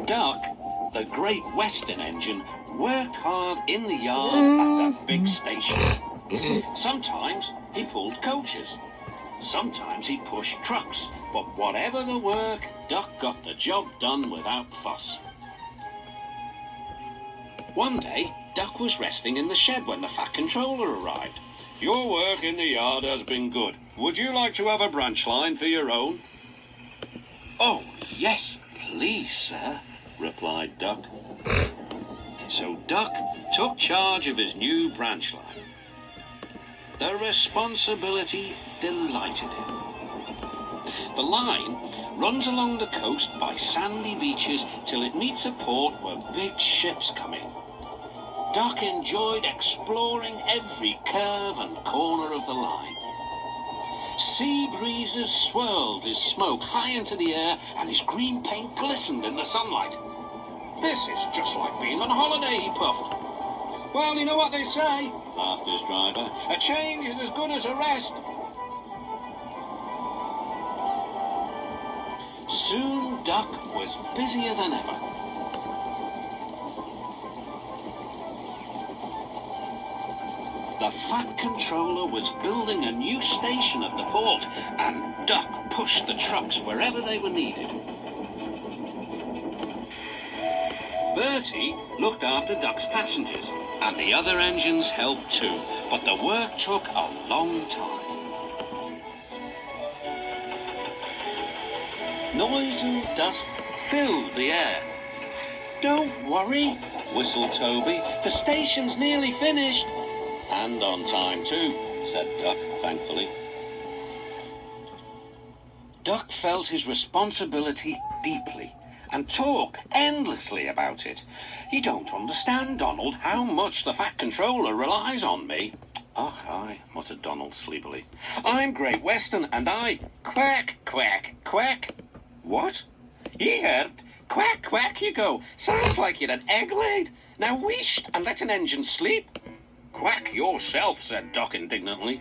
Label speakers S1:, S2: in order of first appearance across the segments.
S1: Duck, the Great Western engine, worked hard in the yard at that big station. Sometimes he pulled coaches. Sometimes he pushed trucks. But whatever the work, Duck got the job done without fuss. One day, Duck was resting in the shed when the Fat Controller arrived. "Your work in the yard has been good. Would you like to have a branch line for your own?" "Oh, yes, please, sir," replied Duck. So Duck took charge of his new branch line. The responsibility delighted him. The line runs along the coast by sandy beaches till it meets a port where big ships come in. Duck enjoyed exploring every curve and corner of the line. Sea breezes swirled his smoke high into the air, and his green paint glistened in the sunlight. "This is just like being on holiday," he puffed. "Well, you know what they say," laughed his driver. "A change is as good as a rest." Soon Duck was busier than ever. The Fat Controller was building a new station at the port, and Duck pushed the trucks wherever they were needed. Bertie looked after Duck's passengers, and the other engines helped too, but the work took a long time. Noise and dust filled the air. "Don't worry," whistled Toby. "The station's nearly finished." "And on time too," said Duck, thankfully. Duck felt his responsibility deeply and talked endlessly about it. "You don't understand, Donald, how much the Fat Controller relies on me." "Oh, aye," muttered Donald sleepily. "I'm Great Western, and I quack, quack, quack." "What?" "Ye heard. Quack, quack you go. Sounds like you'd an egg laid. Now wheesht and let an engine sleep." "Quack yourself," said Duck indignantly.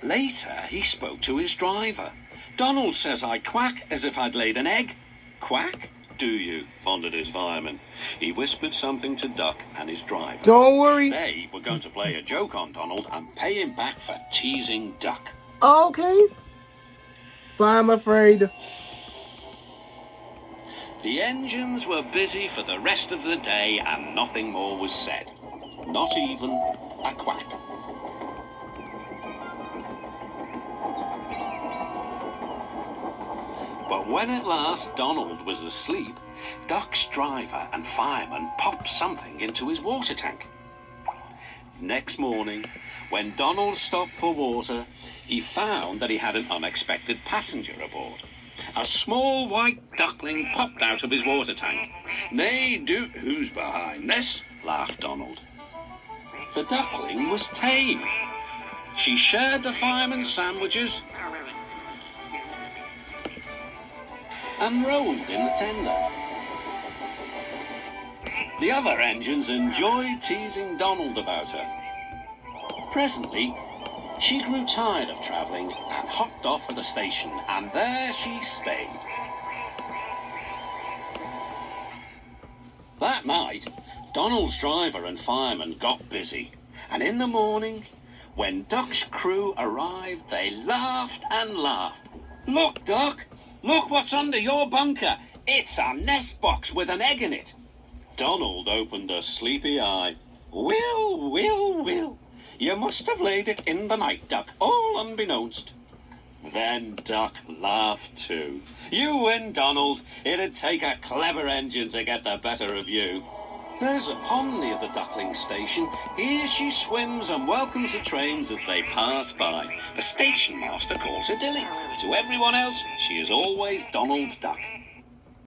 S1: Later, he spoke to his driver. "Donald says I quack as if I'd laid an egg." "Quack, do you?" pondered his fireman. He whispered something to Duck and his driver.
S2: "Don't worry."
S1: They were going to play a joke on Donald and pay him back for teasing Duck.
S2: "Okay. But I'm afraid."
S1: The engines were busy for the rest of the day, and nothing more was said. Not even a quack. But when at last Donald was asleep, Duck's driver and fireman popped something into his water tank. Next morning, when Donald stopped for water, he found that he had an unexpected passenger aboard. A small white duckling popped out of his water tank. "Nay, who's behind this?" laughed Donald. The duckling was tame. She shared the fireman's sandwiches and rolled in the tender. The other engines enjoyed teasing Donald about her. Presently, she grew tired of travelling and hopped off at a station, and there she stayed. That night, Donald's driver and fireman got busy, and in the morning, when Duck's crew arrived, they laughed and laughed. "Look, Duck! Look what's under your bunker! It's a nest box with an egg in it!" Donald opened a sleepy eye. Will. You must have laid it in the night, Duck, all unbeknownst." Then Duck laughed too. "You win, Donald. It'd take a clever engine to get the better of you." There's a pond near the duckling station. Here she swims and welcomes the trains as they pass by. The station master calls her Dilly. To everyone else, she is always Donald's duck.